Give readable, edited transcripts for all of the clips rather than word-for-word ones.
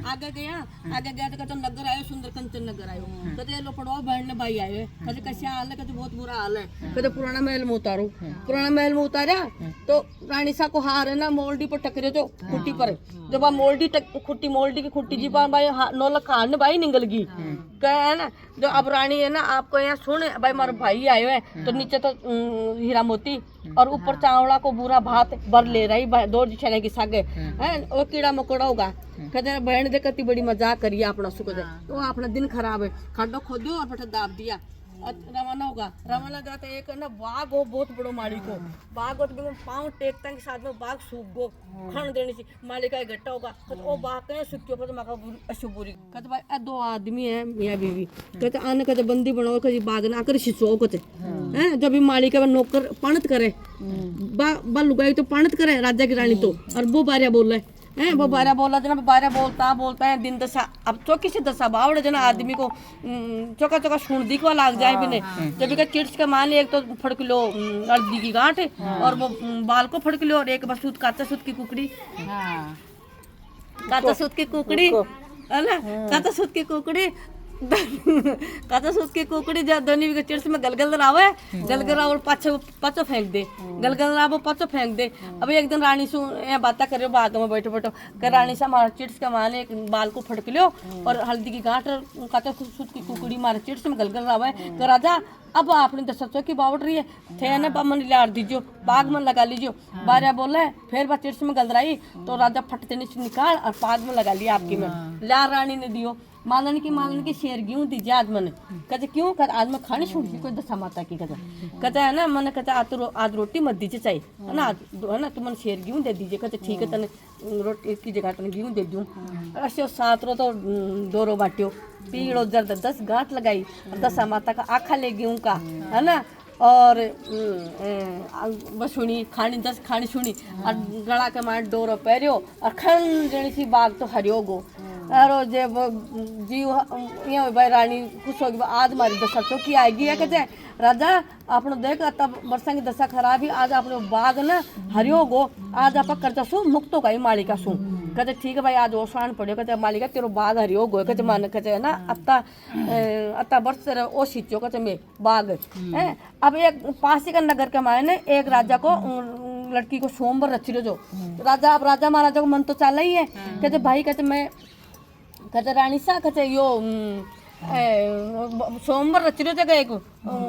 आगे गया तो कहते नगर आयो सुंदर कंचन नगर आयो कहते लो पड़ो बहन ने भाई आए कहते कैसे हाल है कहते बहुत बुरा हाल है कहते पुराना महल में उतारो पुराना महल में उतारा तो रानी सा को हार है ना मोल्डी पर टकरे जो खुट्टी पर जब आप मोल्डी की खुट्टी जी पर भाई नौलख हार ने भाई निकल गई है ना जो अब रानी है ना आपको यहाँ सुन भाई मारो भाई आए हैं तो नीचे तो हीरा मोती और ऊपर चावड़ा को बुरा भात भर ले रही दो छने की सागे है वो कीड़ा मकोड़ा होगा कहते बहन दे कती बड़ी मजाक करिए अपना सुख दे तो अपना दिन खराब है खड्डो खोदो और बटा दाब दिया रवाना होगा रवाना जाते एक ना बाघ हो बहुत बड़ो माली को बाघ हो तो पाँव टेकता के साथ में बाघ सूख गो खन देने से माली का इकट्ठा होगा तो वो बाघ कहीं सूख पर तो माँ अशुभुरी कहते भाई दो आदमी है मियाँ बीवी कहते आने कहते बंदी बनाओ कभी बाघ ना कर शिशो कहते है जब भी माली का नौकर पाणत करे बा लुगाई तो पाणत करे राजा की रानी तो और वो बारिया बोल रहे है वो बारह बोला जना बारह बोलता है दिन दशा अब चौकी से दशा बावड़े जना आदमी को चौका चौका सुन दिखवा लाग जाए बिने जब का चिट्स का मान एक तो फड़क लो अर्दी की गांठ और वो बाल को फड़क लो और एक बस सूत काचा सूत की कुकड़ी काचा सूत की कुकड़ी है ना काचा सूत की कुकड़ी काचा सूत की कुकड़ी जब दोनी के चिट्स में गलगल रावे गलगल राव पाछो फेंक दे गलगल राव पाछो फेंक दे अब एक दिन रानी सु यहाँ बात करे बाग में बैठो बैठो कर रानी सा मारा चिट्स का माने एक बाल को फड़क लियो और हल्दी की गांठ काचा सूत की कुकड़ी मारे चिट्स में गलगल रावे कर राजा अब आपने दस सचो की बावट रही है थे ना मन लाड़ दीजियो पाग में लगा लीजियो बारिया बोले फिर बा चिट्स में गल रही तो राजा फटते नीचे निकाल और पाग में लगा लिया आपकी में ला रानी ने दियो मालन की शेर गेहूं दीजिए आज मैंने कहते क्यों कहते आज मैं खाने छोड़ दी कोई दशा माता की कहते है ना मैंने कहते आज रोटी मत दीजिए चाहिए है ना है ना तुम शेर गेहूं दे दीजिए कहते ठीक है तने रोटी की जगह तने गेहूं दे दूँ ऐसे सात रो तो दोरो बाटियो पीड़ो जर्द 10 गांठ लगाई दशा माता का आखा ले गेहूं का है ना और बस सुनी खानी 10 खानी सुनी और गला के मार डोरो पैरियो और खन जनी सी बाग तो हरियो गो अरे जे जीव ये भाई रानी खुश होगी आज हमारी दशा चौकी आएगी है कहते राजा आपने देख तब वर्षा की दशा खराब ही आज आपने बाग ना हरियो गो आज आप कर्जा सु मुक्त हो गई मालिका सु कहते ठीक है भाई आज ओसान पड़ियो कहते मालिका तेरो बाग हरियो गो कहते मान कहते है ना अत्ता वर्ष ओ सीचो कहते मैं बाग है अब एक पासी का नगर के मायने एक राजा को लड़की को सोमवार रच लो जो राजा अब राजा महाराजा को मन तो चला ही है कहते भाई कहते मैं कहते रानी सा कहते यो सोमवार रच रहे थे एक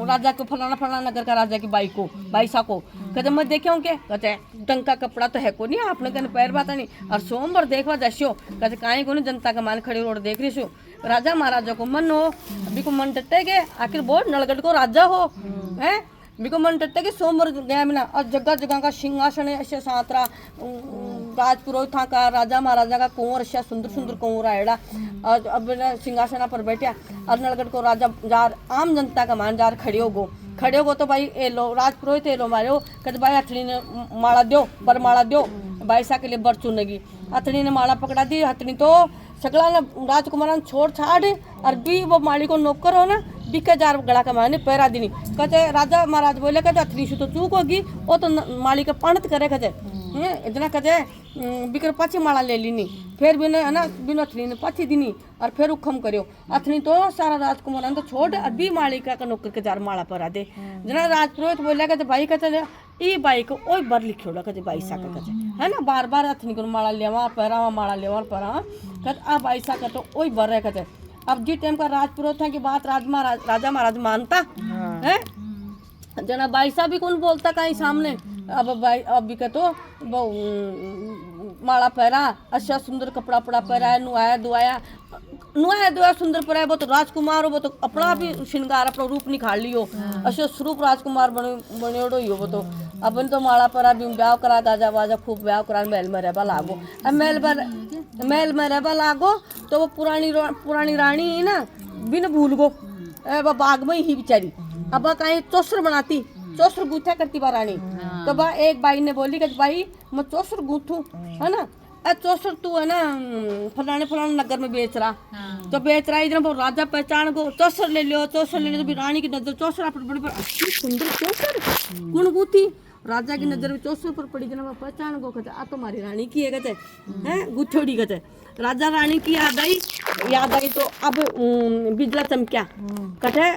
राजा को फलाना नगर का राजा की बाई सा को कहते मैं देखे हूँ क्या कहते टंका कपड़ा तो है को नहीं आपने कहने पैर बात नहीं और सोमवार देखवा जैसो कहते काहे को नहीं जनता का मान खड़ी रोड देख रही सो राजा महाराजा को मन हो अभी को मन टट्टे के आखिर बहुत नलगढ़ को राजा हो है बिको मन टट्टे के सोमवार गया मिला और जगह जगह का सिंहासन ऐसे सातरा राजपुरोहित था का राजा महाराजा का कुंवर ऐसा सुंदर सुंदर कुंवर आएड़ा और अब सिंहासन पर बैठा और नलगढ़ को राजा जार आम जनता का मान जार खड़े हो तो भाई ए लो राजपुरोहित ए लो मारे हो कहते भाई हथनी ने माला दो पर माला दो भाई सा के लिए बर चुनेगी हथनी ने माला पकड़ा दी हथनी तो सकला ने राजकुमार छोड़ छाड़ और भी वो माली को नौकर हो ना बिके जार गला का माने पैरा दिनी कहते राजा महाराज बोले कहते अथनी से तो चूक होगी वो तो माली का पंडित करे कहते इतना कहते बिकर पाछी माला ले लीनी फिर भी है ना बिना अथनी ने पाछी दिनी और फिर उखम करियो अथनी तो सारा राजकुमार तो छोड़ अभी मालिका का नौकर के जार माला परा दे जना राजपुरोहित बोले कहते भाई कहते ई बाई को ओई बर लिखोड़ा कहते बाई सा का कहते है ना बार बार अथनी को माला लेवा पहरावा माला लेवा पहरावा कहते अब बाई सा का तो ओई बर है कहते अब जी टाइम का राजपुरोहित की बात राजा महाराज मानता है जना बाई सा भी कौन बोलता कहीं सामने अब भाई अभी का तो माला पहरा अच्छा सुंदर कपड़ा पड़ा पहरा है नुआया दुआया सुंदर पहरा है वो तो राजकुमार हो वो तो अपना भी श्रृंगार अपना रूप निकाल लियो अच्छा स्वरूप राजकुमार बने ही हो वो तो अपन तो माला पहरा भी ब्याह करा गाजा बाजा खूब ब्याह करा महल में रहबा लागो अब महल में रहबा लागो तो वो पुरानी रानी है ना बिन भूल गो बाग में ही बेचारी अब कहीं चौसर बनाती चौसर गूथा करती बा रानी तो बा एक बाई ने बोली कि भाई मैं चौसर गूथू है ना चौसर तू है ना फलाने नगर में बेच रहा तो बेच रहा इधर राजा पहचान को चौसर ले लियो तो भी रानी की नजर चौसर आप बड़ी सुंदर चौसर कौन गूथी राजा की नजर में चौसर पर पड़ी जना पहचान को कहते आ तुम्हारी रानी की है कहते हैं गुथोड़ी कहते राजा रानी की याद आई तो अब बिजला चमक्या कटे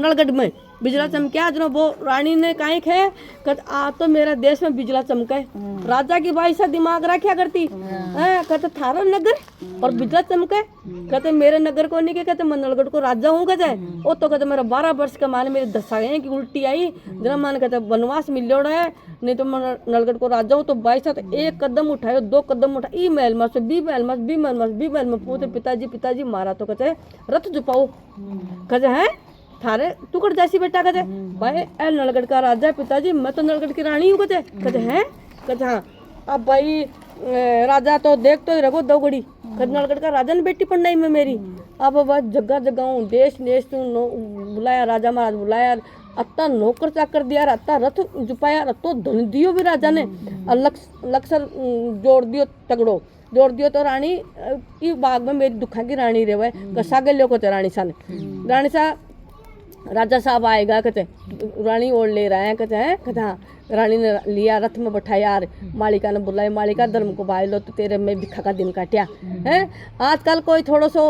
नलगढ़ में बिजला चमक्या जो वो रानी ने कहीं खे कट आ तो मेरा देश में बिजला चमके राजा की भाई सा दिमाग रखा करती है कहते थारो नगर और बिजला चमके कहते मेरे नगर को नहीं के कहते मैं नलगढ़ को राजा हूँ कहते वो तो कहते मेरा 12 वर्ष का माने मेरे दशा की उल्टी आई जना मान कहते वनवास मिलो है नहीं तो मैं नलगढ़ को राजा हूँ तो भाई साहब एक कदम उठायो 2 कदम उठा ई महल में से बी महल में पूछे पिताजी मारा तो कहते रथ जुपाओ कहते हैं थारे टुकड़ जैसी बेटा कहते भाई ए नलगढ़ का राजा पिताजी मैं तो नलगढ़ की रानी हूँ कहते हैं कहते हाँ अब भाई राजा तो देख तो रखो दो गड़ी कहते नलगढ़ का राजा ने बेटी पढ़नाई में मेरी अब बस जगह जगह हूँ देश बुलाया राजा महाराज बुलाया अत्ता नौकर चाकर दिया अत्ता रथ जुपाया तो धन दियो भी राजा ने लक्सर जोड़ दियो तगड़ो जोड़ दियो तो रानी ई बाग में मेरी दुखा की रानी रेवे कसा गलियो को रानी सा ने रानी सा राजा साहब आएगा कहते रानी ओढ़ ले रहे हैं कहते हाँ रानी ने लिया रथ में बैठाया यार मालिका ने बुलाया मालिका धर्म को भाई लो तो तेरे में भिखा का दिन काटिया है आजकल कोई थोड़ा सो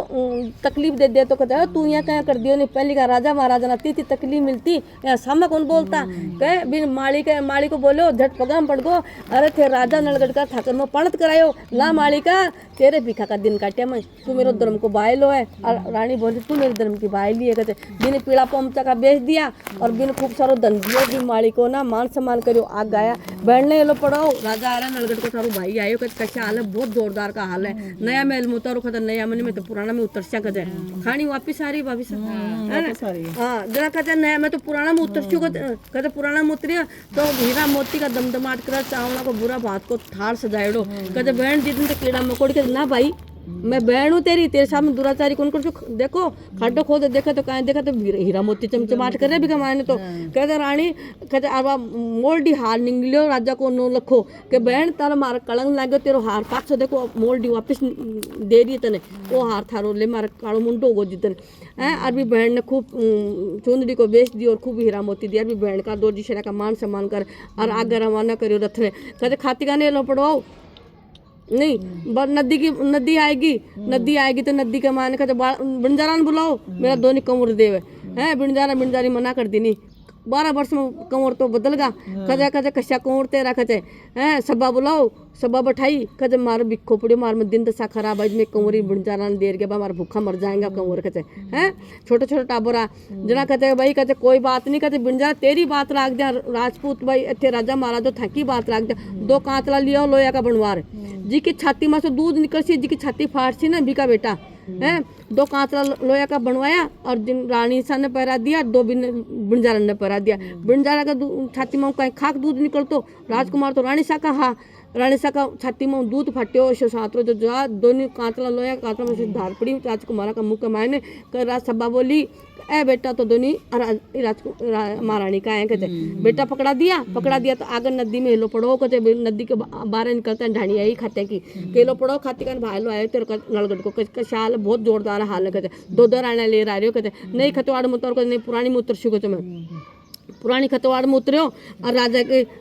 तकलीफ दे तो कहते तू यहाँ क्या कर दियो नहीं पहली का राजा महाराजा ना ती तकलीफ मिलती यहाँ सामने कौन बोलता कहे बिन माली को बोलो झट पगाम पड़ गो अरे थे राजा नलगढ़ का ठाकर में पणत करायो ला मालिका तेरे भिखा का दिन काटिया मैं तू मेरे धर्म को भाई लो है और रानी बोली तू मेरे धर्म की भाई ली है कहते बिन पीड़ा पोमचा का बेच दिया और बिन खूब सारो धन दियो भी माली को ना मान सम्मान करो आग गाया बैठने ये लो पड़ो राजा आ रहा नलगढ़ को सारो भाई आयो कहते कैसा हाल है बहुत जोरदार का हाल है नया महल में उतारो कहते नया मन में तो पुराना में उतर कहते खानी वापिस आ रही वापिस हाँ जरा कहते नया मैं तो पुराना में उतर कहते पुराना में उतरी तो हीरा मोती का दमदमाट कर चावला को बुरा भात को थार सजाएड़ो कहते बहन जितने तो कीड़ा मकोड़ के ना भाई मैं बहन हूँ तेरे सामने दुराचारी कौन कर देखो खाटो खोद देखा तो कहीं देखा तो हीरा मोती चमचमाट कर रहे भी कमाने तो कहते रानी कहते अब मोल्डी हार निकलियो राजा को नो लखो के बहन तारा मारा कलंग लागो तेरो हार 500 देखो मोल्डी वापस दे रही तने वो हार थारो ले मारा कालो मुंडो गो जितने है अरबी बहन ने खूब चुंदड़ी को बेच दी और खूब हीरा मोती दिया अरबी बहन का दो जिशरा का मान सम्मान कर और आगे रवाना करियो रथ ने कहते खाती का लो पड़वाओ नहीं नदी आएगी तो नदी के माने कहते बिनजारा ने बुलाओ मेरा दोनों कमर देवे है बिनजारी मना कर दी नहीं 12 वर्ष में कंवर तो बदल गा कहते कशा कंवर तेरा कहते हैं सभा बुलाओ सभा बैठाई कहते मार बिखो पड़े मार में दिन दशा खराब है मैं कंवरी बिनजारा ने देर के बाद मारा भूखा मर जाएगा कंवर कहते हैं छोटे छोटे टाबरा जना कहते भाई कहते कोई बात नहीं कहते बिनजारा तेरी बात लाग दिया राजपूत भाई इतने राजा महाराजा थाकी बात लाग दिया 2 कांतला लिया लोया का बनवार जी की छाती में से दूध निकल सी जी की छाती फाट सी ना बीका बेटा है 2 कांतला लोया का बनवाया और जिन रानी सा ने पहरा दिया 2 बिनजारा ने पहरा दिया बिनजारा का छाती में कहीं खाक दूध निकल तो राजकुमार तो रानी सा का हाँ रानी सा का छाती में दूध फट्यो सातरो जो जा दोनों कांतला लोया कांतला में से धार पड़ी राजकुमारा का मुँह के मायने कर राज सभा बोली ए बेटा तो दोनों महारानी का है कहते बेटा पकड़ा दिया तो आगे नदी में हेलो पड़ो कहते नदी के बाहर निकलते हैं ढाणी आई खाते की केलो पड़ो खाते का भाई लो आए तेरे नलगढ़ को कहते हाल बहुत जोरदार हाल है कहते 2 राणा ले रहे हो कहते नहीं खतवाड़ में उतर नहीं पुरानी में उतर शुरू मैं पुरानी खतवाड़ में उतरियो और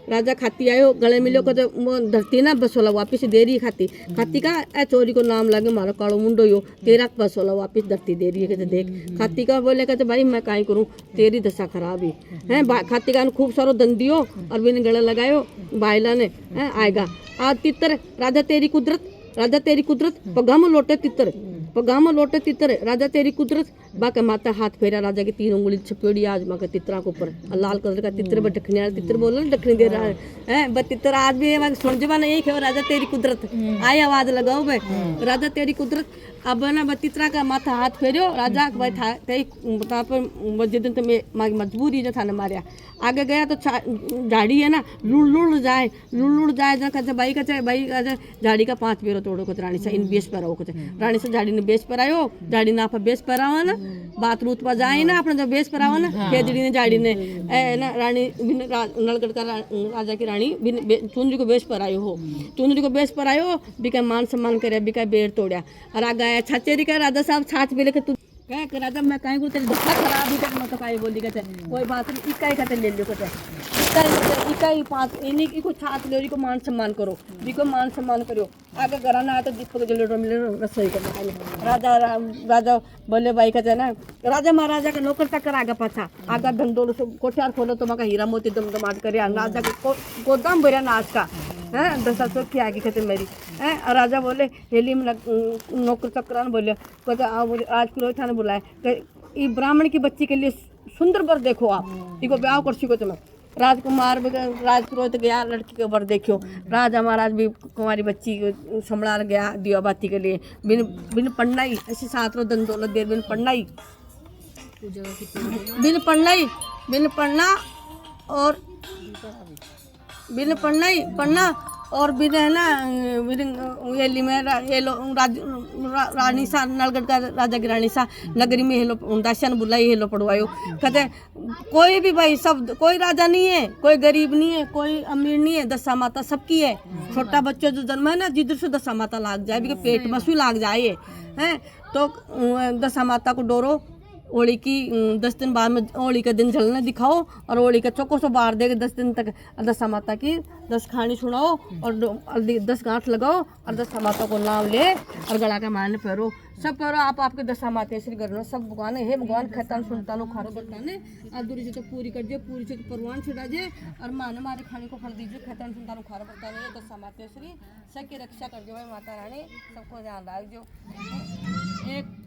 राजा खाती आयो गले मिलो कहते धरती ना बसोला वापिस दे रही खाती का ए चोरी को नाम लगे मारो कालो मुंडो यो तेरा बसोला वापिस धरती दे रही है कहते देख खाती का बोले कहते भाई मैं काई करूँ तेरी दशा खराब ही है खाती का खूब सारो दन दियो और बिन गले लगायो भाईला ने आएगा आज तितर राजा तेरी कुदरत पगाम लोटे तितर राजा तेरी कुदरत बाके माता हाथ फेरा राजा की 3 उंगली छपेड़ी आज माँ के तितरा के ऊपर लाल कलर का तितर पर ढकने वाला तितर बोलो ना ढकनी दे रहा है बस तितर आज भी है सुन जबाना यही खेव राजा तेरी कुदरत आई आवाज लगाओ भाई राजा तेरी कुदरत अब ना बतितरा का माथा हाथ फेरियो राजा भाई था बता पर जितने तो मैं मजबूरी जो था ना मारिया आगे गया तो झाड़ी है ना लुड़ जाए जना कहते भाई झाड़ी का 5 पेरो तोड़ो कहते रानी से इन बेस पर आओ कहते रानी से झाड़ी ने बेस पर आयो झाड़ी ना आप बेस पर आओ ना बात रूत पर जाए ना अपने जब बेस पर आओ ना खेजड़ी ने झाड़ी ने ना रानी नलगढ़ का राजा की रानी चुनरी को बेस पर आयो हो चुनरी को बेस पर आयो बिका मान सम्मान करे बिका बेर तोड़ा और आ गया छाचेरी का राजा साहब छाछ पे लेके तू कह राजा मैं कहीं को तेरी धक्का खराब ही कर मैं तो काई बोली कहते कोई बात नहीं इकाई कहते ले लो कहते इकाई पाँच इन्हीं की को छात ले को मान सम्मान करो को मान सम्मान करो आगे घराना आया तो दीपक जले मिले रसोई करना राजा बोले भाई कहते ना राजा महाराजा का नौकर तक आगे पाछा आगा धंधों से कोठियार खोलो तो मका हीरा मोती दम दमाट करे राजा के गोदाम भरिया नाच का है 10 साल की आगे कहते मेरी है राजा बोले हेली में नौकर चक्रान बोले कहते आज पुरोहित ने बुलाया ये ब्राह्मण की बच्ची के लिए सुंदर वर देखो आप इको ब्याह कर सको तुम्हें राजकुमार राजपुरोहित गया लड़की के वर देखो राजा महाराज भी कुमारी बच्ची को संभाल गया दिया बाती के लिए बिन बिन पढ़नाई ऐसी सातों दन दौलत देर बिन पढ़नाई बिन पढ़ना और बिन पढ़ना और बिन है ना बिन ये लो रानी सा नलगढ़ का राजा की रानी सा नगरी में हेलो दासियान बुलाई हेलो पढ़वायो कहते कोई भी भाई सब कोई राजा नहीं है कोई गरीब नहीं है कोई अमीर नहीं है दशा माता सबकी है छोटा बच्चा जो जन्म है ना जिधर से दशा माता लाग जाए भी पेट में सुई लाग जाए है तो दशा माता को डोरो होली की 10 दिन बाद में होली का दिन जलने दिखाओ और होली का चौको सो बार देगा 10 दिन तक दशा माता की 10 खानी सुनाओ और 10 गांठ लगाओ और दशा माता को नाम ले और गला का मारने पैरो सब करो आप आपके दशा माता श्री करो सब भगवान है भगवान खैतान सुनतानो खारो बताने अधूरी से तो पूरी कर दिए पूरी से तो परवान छुड़ा दे और माने मारे खाने को फल दीजिए खैतान सुनतानो खारो बताने दशा माता श्री सबकी रक्षा कर दो भाई माता रानी सबको ध्यान रख जो एक